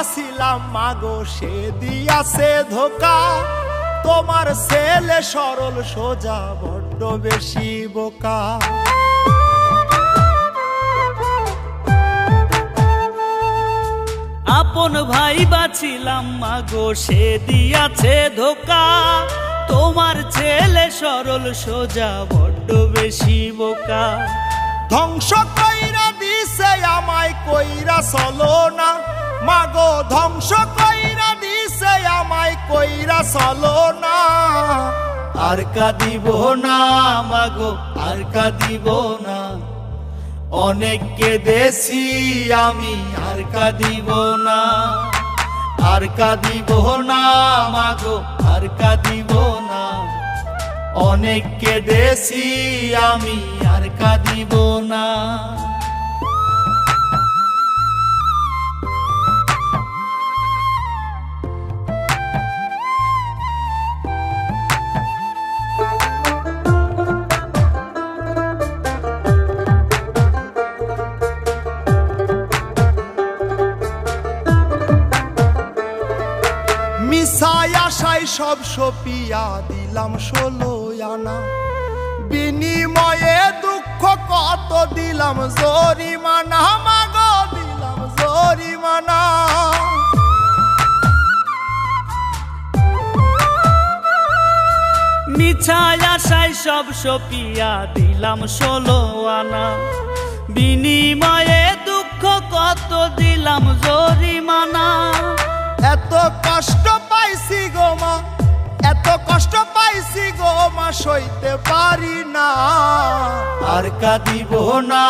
ভাইবাছিলাম মাগো সে দিয়াছে ধোকা, তোমার ছেলে সরল সোজা বড্ড বেশি বোকা। আপন ভাইবাছিলাম মাগো সে দিয়াছে ধোকা, তোমার ছেলে সরল সোজা বড্ড বেশি বোকা। ধ্বংস কইরা দিছে আমায় কইরা চলো না, মাগো ধ্বংস কইরা দিছে আমায় কইরা চলো না। আর কাঁদিব না মাগো আর কাঁদিব না, অনেক কেঁদেছি আমি আর কাঁদিব না। আর কাঁদিব না মাগো আর কাঁদিব না, অনেক কেঁদেছি আমি আর কাঁদিব না। মিশায় আশায় সব সপিয়া দিলাম 16 আনা, বিনিময়ে দুঃখ কত দিলাম জরিমানা, মাগো দিলাম জরিমানা। মিছায় আশায় সব সপিয়া দিলাম 16 আনা, বিনিময়ে দুঃখ কত দিলাম জরিমানা। এত কষ্ট পাইছি গো মা, এত কষ্ট পাইছি গো মা, সইতে পারি না। আর কাঁদিব না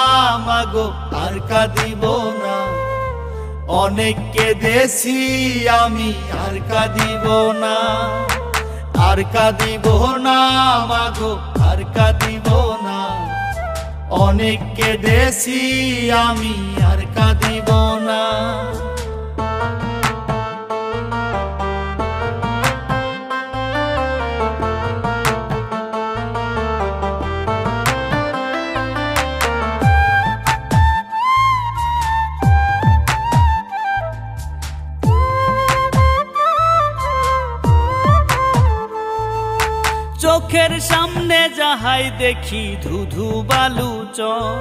মাগো আর কাঁদিব না, অনেক কেঁদেছি আমি আর কাঁদিব না। আর কাঁদিব না মাগো আর কাঁদিব না, অনেক কেঁদেছি আমি আর কাঁদিব না। চোখের সামনে যাহাই দেখি ধুধু বালু চর,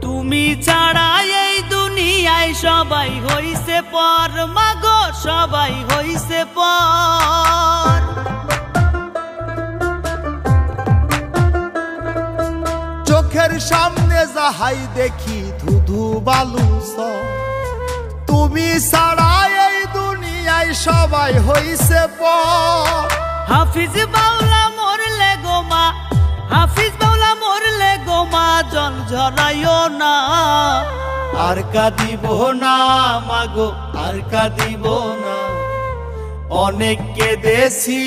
তুমি ছাড়া এই দুনিয়ায় সবাই হইছে পর, মাগো সবাই হইছে পর। চোখের সামনে যাহাই দেখি ধুধু বালু চর, তুমি ছাড়া এই দুনিয়ায় সবাই হইছে পর। হাফিজ বাউলা মরলে গো মা, হাফিজ বাউলা মরলে গো মা, জল ঝরাইও না। আর কাঁদিব না মাগো আর কাঁদিব না, অনেক কেঁদেছি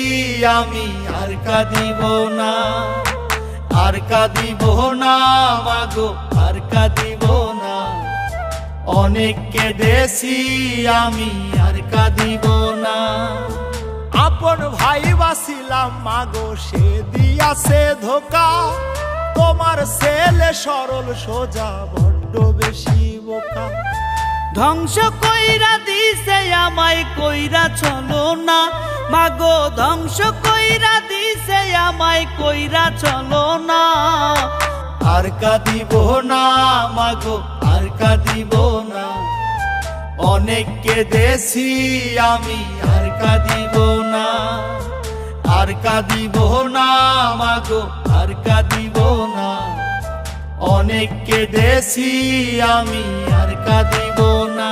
আমি আর কাঁদিব না। আর কাঁদিব না মাগো আর কাঁদিব না, অনেক কেঁদেছি আমি আর কাঁদিব না। আপন ভাইবাছিলাম মাগো সে দিয়াছে ধোকা, তোমার ছেলে সরল সোজা বড্ড বেশি বোকা। ধ্বংস কইরা দিছে আমায় কইরা চলো না, মাগো ধ্বংস কইরা দিছে আমায় কইরা চলো না। আর কাঁদিব না মাগো আর কাঁদিব না, অনেক কেঁদেছি আমি আর কাঁদিব না। আর কাঁদিব না মাগো আর কাঁদিব না, অনেক কেঁদেছি আমি আর কাঁদিব না।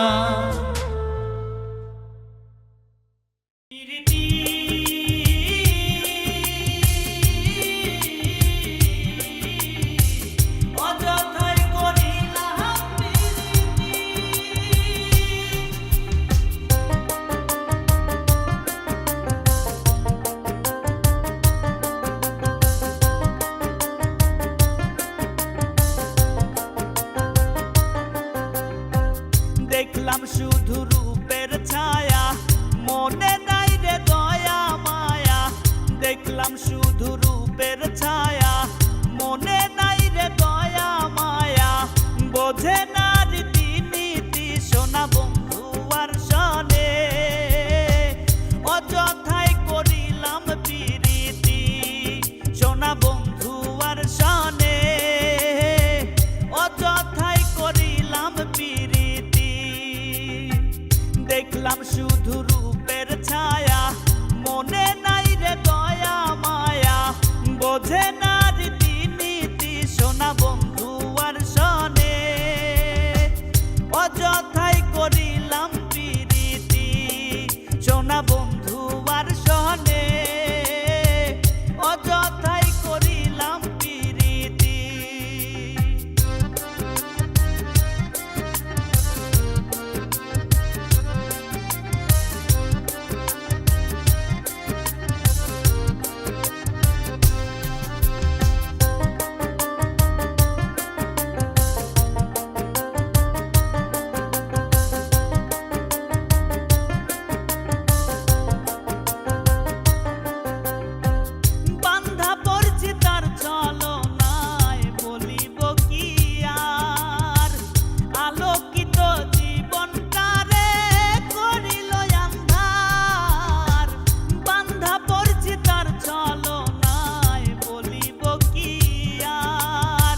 দেখলাম শুধু শুধু রূপের ছায়া, মনে নাই রে দয়া মায়া, বোঝে না রীতিনীতি সোনা বন্ধু আর শোনে, অযথাই করিলাম প্রীতি সোনা বন্ধু আর শোনে, অযথাই করিলাম প্রীতি। বান্ধা পড়ছি তার ছলনায়, বলিব কি আর, আলোকিত জীবনটারে করিল আন্ধার। বান্ধা পড়ছি তার ছলনায়, বলিব কি আর,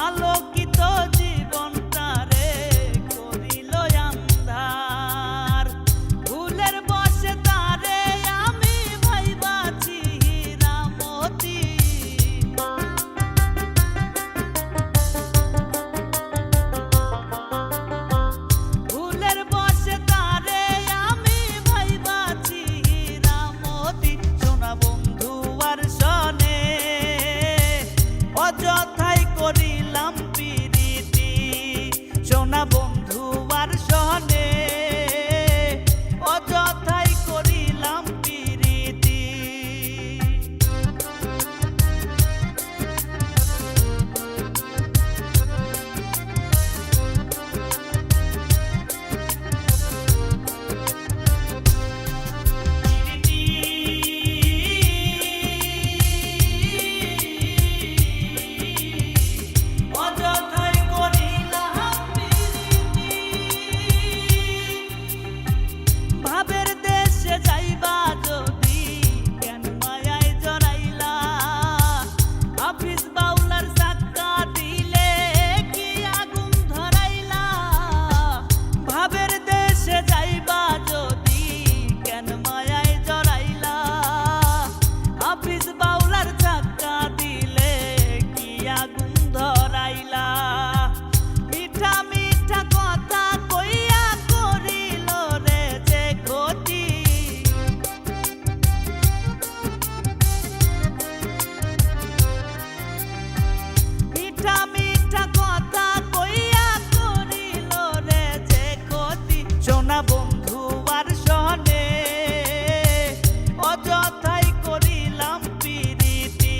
আলোকিত জীবনটারে করিল আন্ধার। ভুলের বসে তারে আমি ভাইবাছি হীরামতি, ভুলের বসে তারে আমি ভাইবাছি হীরামতি সোনা বন্ধু আর শোনে, অযথাই করিলাম প্রীতি সোনা বন্ধু আর শোনে, অযথাই করিলাম প্রীতি। অযথাই করিলাম প্রীতি। ভাবের দেশে যাইবা যদি কেন মায়ায় জড়াইলা, হাফিজ বাউলার সাক্কা দিলে কি আগুন ধরাইলা। ভাবের দেশে যাইবা যদি কেন মায়ায় জড়াইলা, হাফিজ বাউলার সাক্কা দিলে কি আগুন ধরাইলা। মিঠা মিঠা কথা কইয়া করিল রে যে ক্ষতি, মিঠা মিঠা কথা কইয়া করিল রে যে ক্ষতি সোনা বন্ধু আর শোনে, অযথাই করিলাম প্রীতি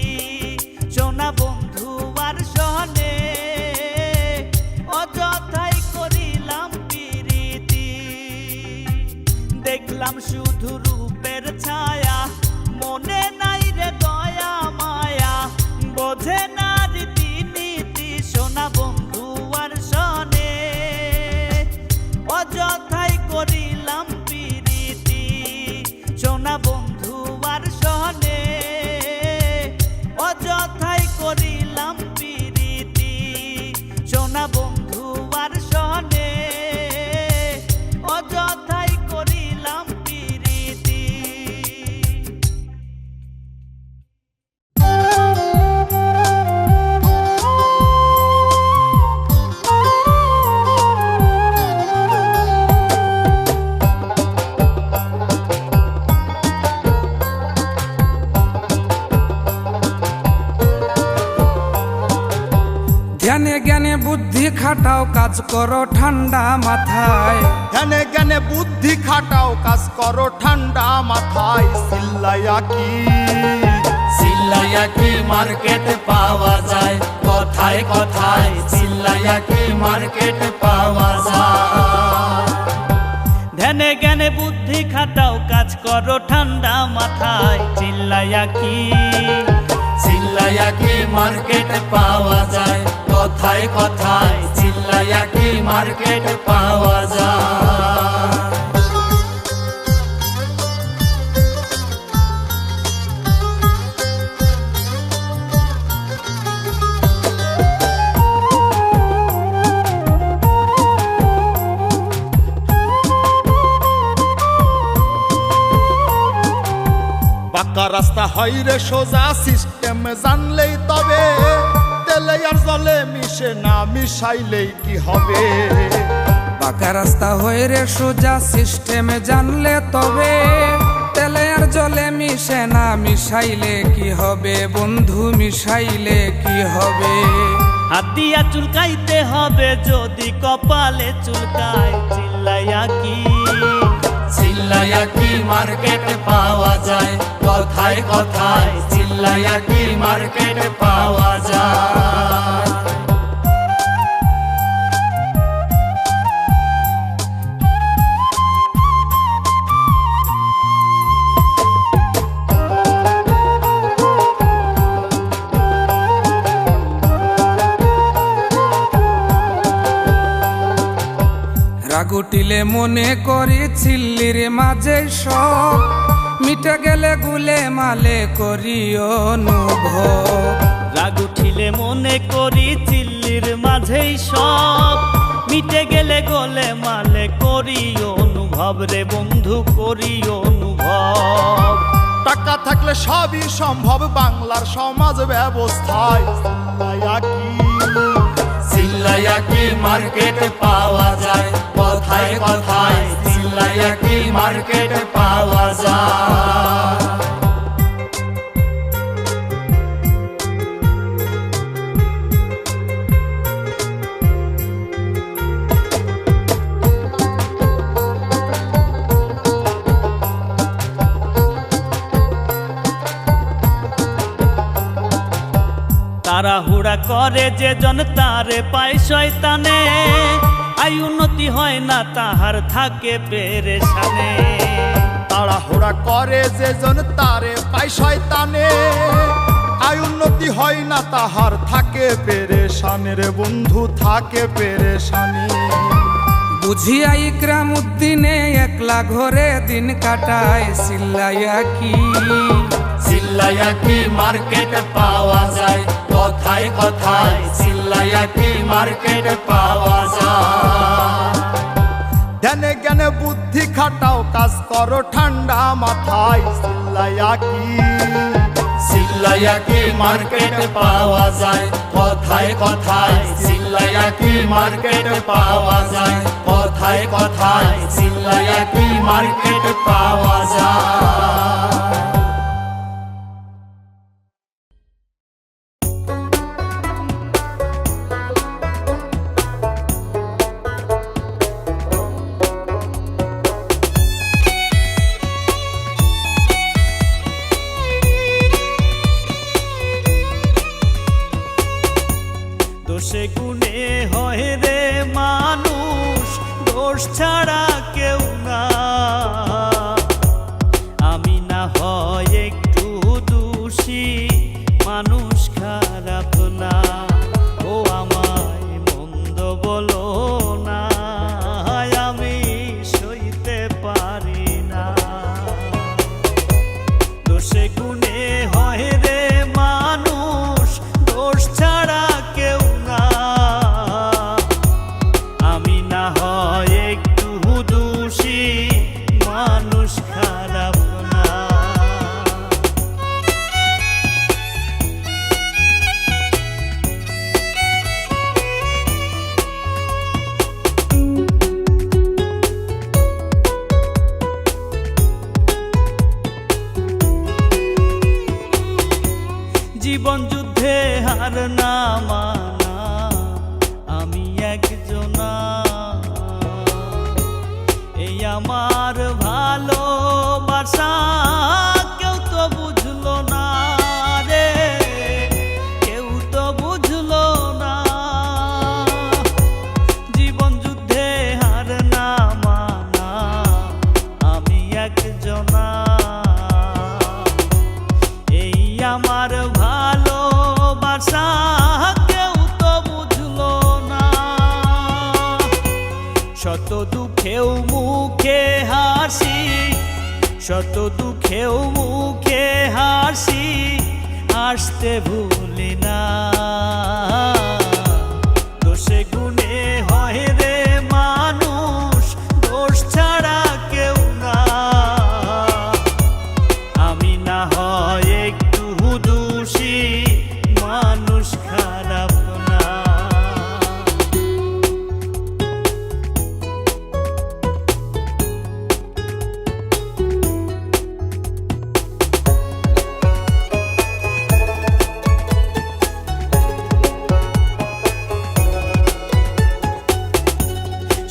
সোনা বন্ধু আর শোনে, অযথাই করিলাম প্রীতি। দেখলাম শুধু রূপের ছায়া, মনে নাই রে দয়া মায়া, বোঝে না রীতিনীতি সোনা বন্ধু আর শোনে, অযথাই করিলাম প্রীতি সোনা বন্ধু আর শোনে, অযথাই করিলাম প্রীতি সোনা বন্ধু আর শোনে, অযথাই করিলাম প্রীতি। জ্ঞানে জ্ঞানে বুদ্ধি খাটাও, কাজ করো ঠান্ডা মাথায়। ধ্যানে জ্ঞানে বুদ্ধি খাটাও, কাজ করো ঠান্ডা মাথায়। চিল্লাইয়া কি চিল্লাইয়া কি মার্কেট পাওয়া যায়, কথায় কথায় চিল্লাইয়া কি মার্কেট পাওয়া যায়। ধ্যানে জ্ঞানে বুদ্ধি খাটাও, কাজ করো ঠান্ডা মাথায়। চিল্লাইয়া কি চিল্লাইয়া কি মার্কেট পাওয়া যায়, কথায় কথায় চিল্লাইয়া কি মার্কেট পাওয়া যায়। রাস্তা হয় রে সোজা, সিস্টেম জানলেই তবে, তেলে আর জলে মিশে না, মিশাইলেই কি হবে। পাকা রাস্তা হয়ে রে সোজা, সিস্টেমে জানলে তবে, তেলে আর জলে মিশে না, মিশাইলে কি হবে বন্ধু, মিশাইলে কি হবে। হাত দিয়া চুলকাইতে হবে যদি কপালে চুলকায়, চিল্লাইয়া কি চিল্লায়া কি মার্কেট পাওয়া যায়, কথায় কথায় চিল্লায়া কি মার্কেট পাওয়া যায়। রাগ উঠিলে মনে করি চিল্লির মাঝে সব, মিটে গেলে গুলে মালে করি অনুভব। রাগ উঠিলে মনে করি চিল্লির মাঝেই সব, মিটে গেলে গোলে মালে করি অনুভব রে বন্ধু, করি অনুভব। টাকা থাকলে সবই সম্ভব বাংলার সমাজ ব্যবস্থায়, চিল্লায়া কি চিল্লায়া কি মার্কেট পাওয়া যায়, কথায় কথায় চিল্লায়া কি মার্কেট পাওয়া যায়। তাড়াহুড়া করে যে জন তারে পায় শয়তানে, আয় উন্নতি হয় না তাহার থাকে পেরেশানে। তাড়াহুড়া করে যে জন তারে পায় শয়তানে, আয় উন্নতি হয় না তাহার থাকে পেরেশানি রে বন্ধু, থাকে পেরেশানি। বুঝিয়া ইকরাম উদ্দিনে একলা ঘরে দিন কাটায়, চিল্লাইয়া কি চিল্লায়া কি মার্কেট পাওয়া যায়, কথায় কথায় চিল্লায়া কি মার্কেট পাওয়া যায়। ধ্যানে জ্ঞানে বুদ্ধি খাটাও, কাজ করো ঠান্ডা মাথায়, চিল্লায়া কি চিল্লায়া কি মার্কেট পাওয়া যায়, কথায় কথায় চিল্লায়া কি মার্কেট পাওয়া যায়, কথায় কথায় চিল্লায়া কি মার্কেট পাওয়া যায়। দোষে গুণে হয় রে মানুষ, দোষ ছাড়া কেউ না। আমি না হয় একটু দোষী, মানুষ খারাপ না। ও আমায় মন্দ বলো না, আমি সইতে পারি না। দোষে গুণে হয় রে মানুষ, দোষ ছাড়া কেউ না। আমি না হয় একটু দোষী, মানুষ খারাপ না। জীবন যুদ্ধে হার না মানা, আমি একজনা। এই আমার ভালোবাসা কেউ তো বুঝলো না রে, কেউ তো বুঝলো না। জীবন যুদ্ধে হার না মানা, আমি একজনা। এই আমার ভালোবাসা কেউ তো বুঝলো না। শত দুঃখেও মুখে হাসি, শত দুঃখেও মুখে হাসি, হাসতে ভুলি না। দোষে গুণে হয় রে মানুষ, দোষ ছাড়া কেউ না। আমি না হয়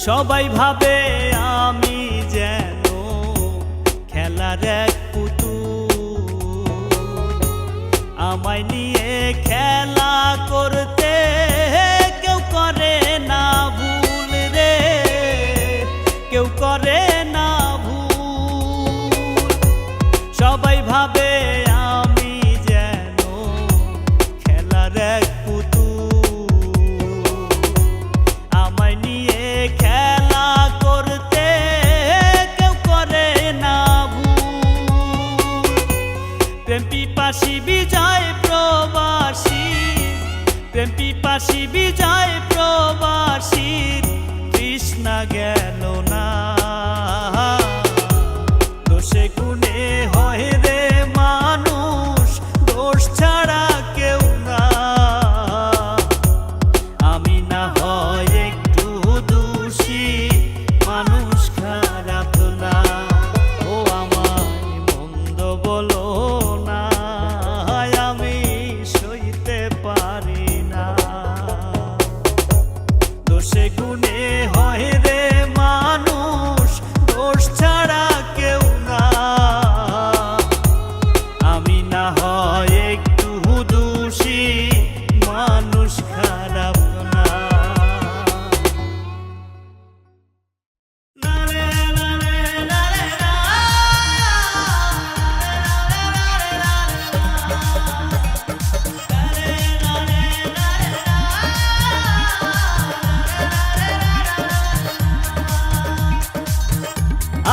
সবাই ভাবে আমি যেন খেলার এক পুতুল, আমায় নিয়ে খেলা করতে কেউ করে না ভুল রে, কেউ করে না ভুল। সবাই ভাবে আমি যেন খেলার এক পুতুল, আমায় নিয়ে খেলা করতে কেউ করে না ভুল। প্রেম পিপাসী বিজয় প্রবাসী, প্রেম পিপাসী বিজয় প্রবাসীর তৃষ্ণা গেল না। দোষে গুণে হয় রে মানুষ, দোষ ছাড়া কেউ না। আমি না হয় একটু দোষী, মানুষ খারাপ না। ও আমায় মন্দ বলো না, আমি সইতে পারি না। দোষে গুণে হয় রে মানুষ, দোষ ছাড়া কেউ না। আমি না হয় একটু দোষী, মানুষ খারাপ না।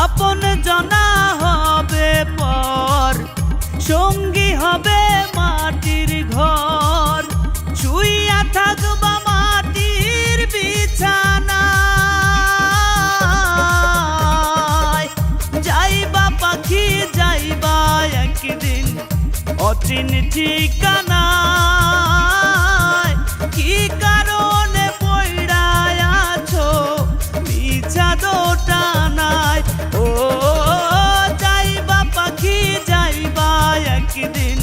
আপন জনা হবে পর, সঙ্গী হবে মাটির ঘর। শুইয়া থাকবা মাটির বিছানায়, যাইবা পাখি যাইবা একদিন অচিন ঠিকানায়। কি কারণে পইড়ায় আছো মিছা দোটানায়? ও যাইবা পাখি যাইবা একদিন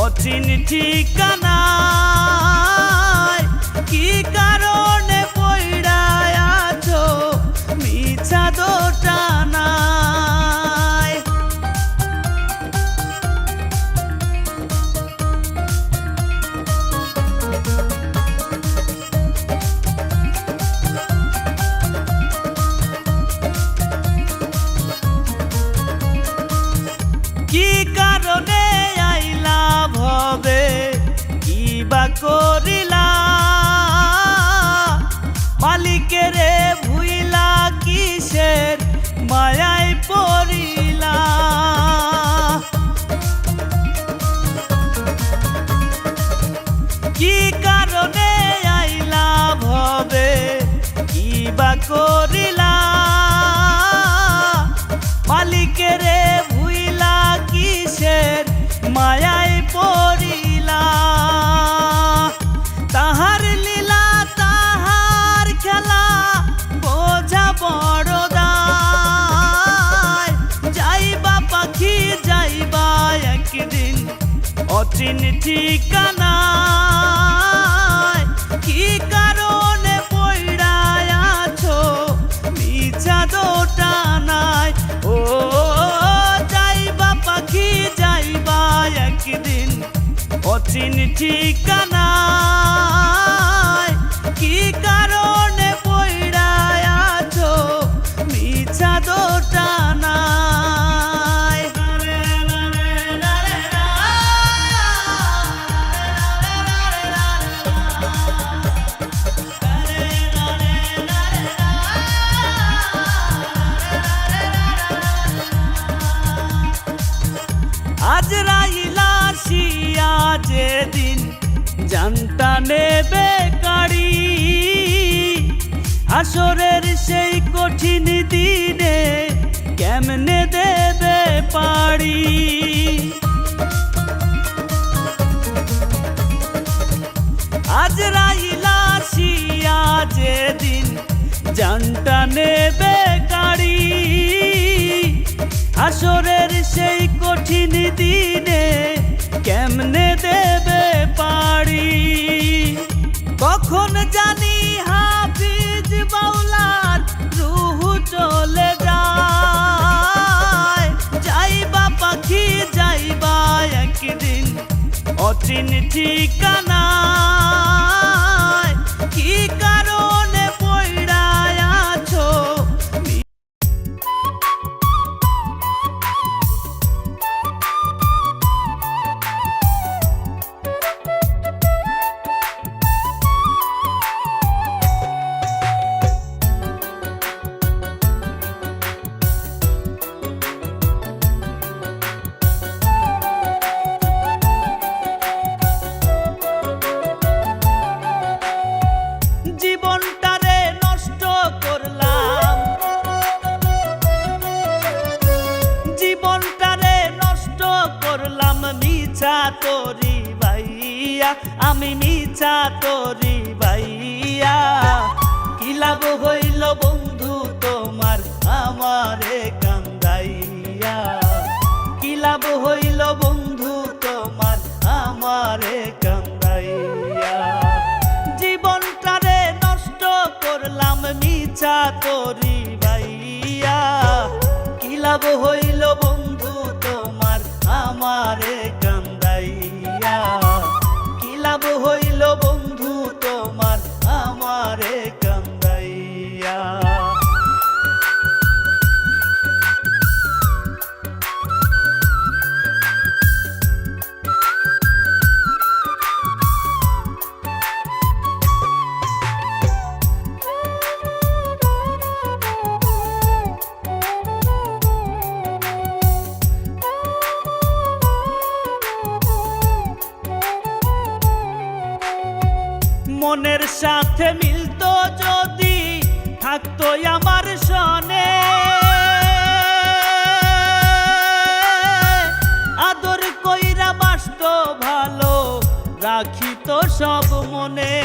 অচিন ঠিকানায়। কি কারণে পইড়ায় আছো মিছা দোটানায়? কি কারণে আইলা ভবে, কি বা করিলা? মালিকেরে ভুইলা কিসের মায়ায় পড়িলা? কি কারণে আইলা ভবে, কি বা করিলা? মালিকেরে ভুইলা কিসের মায়ায় পড়িলা? তাহার লীলা তাহার খেলা বোঝা বড় দায়। যাইবা পাখি যাইবা একদিন অচিন ঠিকানায়। কি কারণে পইড়ায় আছো মিছা দোটানায়? ও যাইবা পাখি যাইবা একদিন অচিন ঠিকানায়। কি কারণে পইড়ায় আছো মিছা দোটানায়? আজরাইলা আসিয়া যেদিন জানটা নেবে কাড়ি, হাসরের সেই কঠিন দিনে কেমনে দেবে পাড়ি? আজরাইলা আসিয়া যেদিন জানটা নেবে কাড়ি, হাসরের সেই কঠিন দিনে কেমনে দেবে পাড়ি? কখন জানি হাফিজ বাউলার ঠিকানায় কি কারণে পইড়া আছো। জীবনটারে নষ্ট করলাম, জীবনটারে নষ্ট করলাম মিছা তোরি ভাইয়া, আমি মিছা তোরি ভাইয়া। কি লাভ হইল বন্ধু তোমার আমারে কান্দাইয়া, কি লাভ হইল বন্ধু তোমার আমারে কান্দাইয়া। জীবনটারে নষ্ট করলাম মিছা তোরি ভাইয়া, কি লাভ হইল বন্ধু তোমার আমারে কান্দাইয়া, কি লাভ হইল বন্ধু তোমার আমারে কান্দাইয়া। মনের সাথে মিলতো যদি থাকতো আমার সনে, আদর কইরা বাসতো ভালো রাখিত সব মনে।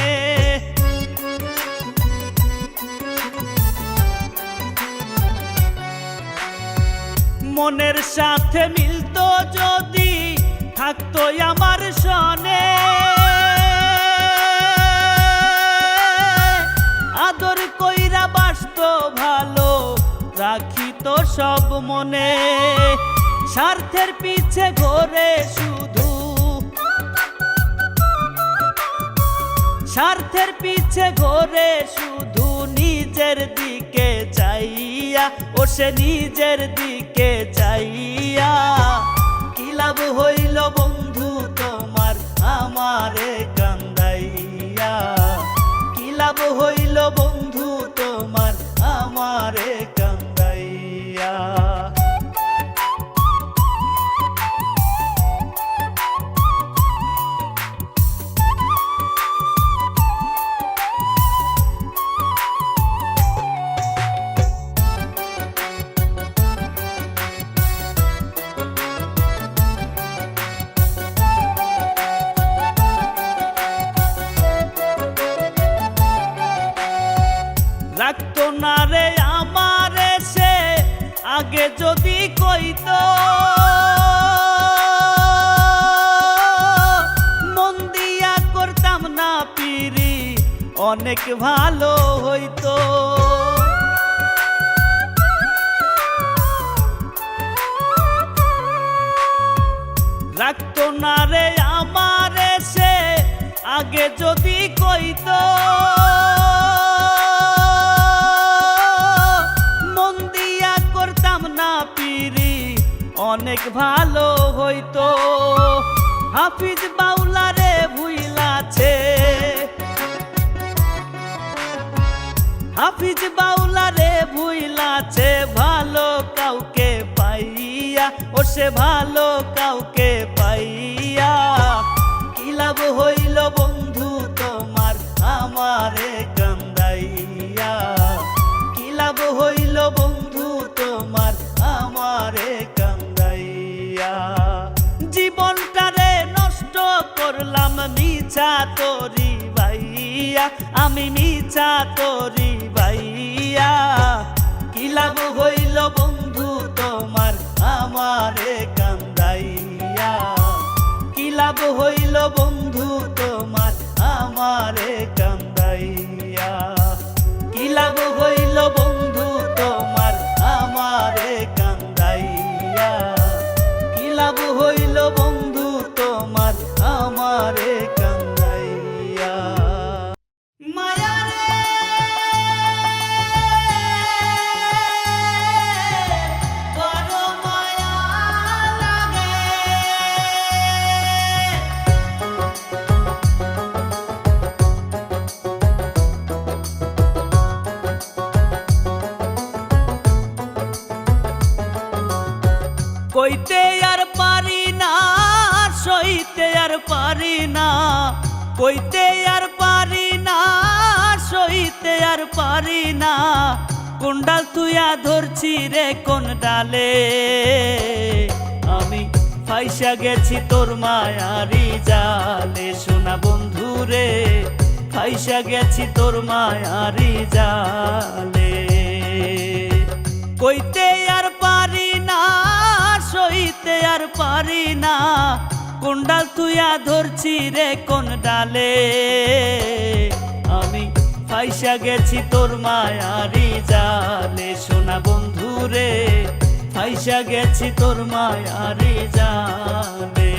মনের সাথে মিলতো যদি থাকতো আমার সনে, আদর কইরা বাসতো ভালো রাখিত সব মনে। স্বার্থের পিছে ঘোরে শুধু, স্বার্থের পিছে ঘোরে শুধু নিজের দিকে চাইয়া, ও সে নিজের দিকে চাইয়া। কি লাভ হইল বন্ধু তোমার আমারে কান্দাইয়া, কি লাভ হইল বন্ধু তোমার আমারে কান্দাইয়া। রাখতো না রে আমারে সে আগে যদি কইতো, মন দিয়া করতাম না পিরি অনেক ভালো হইতো। রাখতো না রে আমারে সে আগে যদি কইতো, মন দিয়া করতাম না পিরি অনেক ভালো হইতো। হাফিজ বাউলারে ভুইলাছে, হাফিজ বাউলারে ভুইলাছে ভালো কাউকে পাইয়া, ও সে ভালো কাউকে পাইয়া। কি লাভ হইল বন্ধু তোমার আমারে কান্দাইয়া, কি লাভ হইল বন্ধু তোমার আমারে কান্দাইয়া। জীবনটারে নষ্ট করলাম মিছা তোরি ভাইয়া, আমি মিছা তোরি ভাইয়া। কি লাভ হইল বন্ধু তোমার আমারে কান্দাইয়া, কি লাভ হইল বন্ধু তোমার আমারে কান্দাইয়া, কি লাভ হইল বন্ধু তোমার আমারে কান্দাইয়া, কি লাভ হইল বন্ধু তোমার আমারে সইতে আর পারি না, কোন ডাল তুইয়া ধরছি রে কোন ডালে, আমি ফাইসা গেছি তোর মায়ারি জালে, সোনা বন্ধু রে ফাইসা গেছি তোর মায়ারি জালে। কইতে আর পারি না, সইতে আর পারি না, কোন ডাল তুইয়া ধরছি রে কোন ডালে, আমি ফাইসা গেছি তোর মায়ারি জালে, সোনা বন্ধু রে ফাইসা গেছি তোর মায়ারি জালে।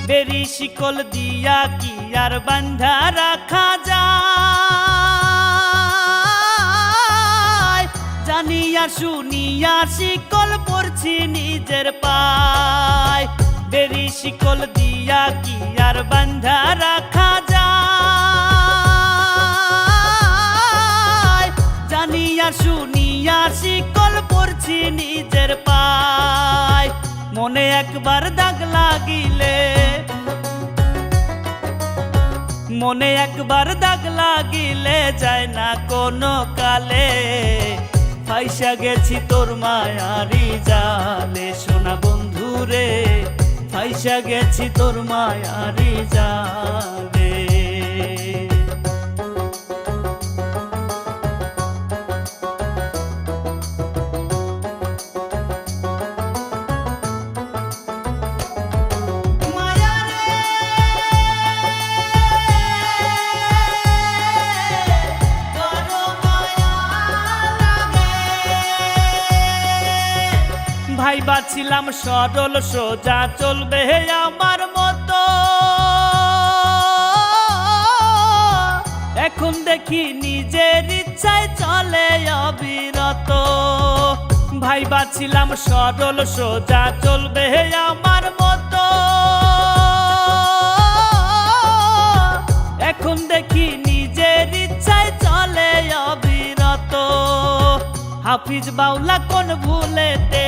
বেরি শিকল দিয়া কি আর বান্ধা রাখা যায়, জানিয়া শুনিয়া শিকল পড়ছি নিজের পায়, বেরি শিকল দিয়া কি আর বান্ধা রাখা যায়, জানিয়া শুনিয়া শিকল পড়ছি নিজের পায়, মনে একবার দাগ লাগিলে, মনে একবার দাগ লাগিলে যায় না কোনো কালে, ফাইসা গেছি তোর মায়ারি জালে, সোনা বন্ধু রে ফাইসা গেছি তোর মায়ারি জালে। ভাই বাছিলাম সরল সোজা চলবে আমার মতো, এখন দেখি নিজের ইচ্ছায় চলে অবিরত, ভাই বাছিলাম সরল সোজা চলবে আমার মতো, এখন দেখি নিজের ইচ্ছায় চলে অবিরত, হাফিজ বাউলা কোন ভুলেতে,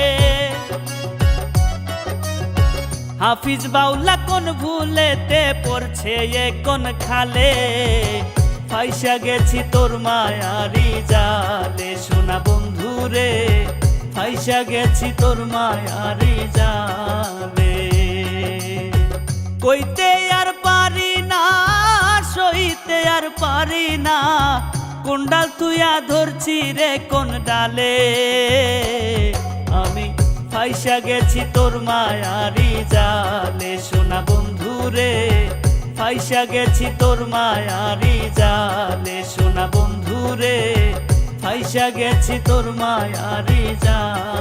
হাফিজ বাউলা কোন ভুলেতে পড়ছে এ কোন খালে, ফাইসা গেছি তোর মায়ারি জালে, সোনা বন্ধু রে ফাইসা গেছি তোর মায়ারি জালে। কইতে আর পারি না, সইতে আর পারি না, কোন ডাল তুইয়া ধরছি রে কোন ডালে, আমি ফাইসা গেছি তোর মায়ারি জালে, সোনা বন্ধু রে ফাইসা গেছি তোর মায়ারি জালে, সোনা বন্ধু রে ফাইসা গেছি তোর মায়ারি জালে।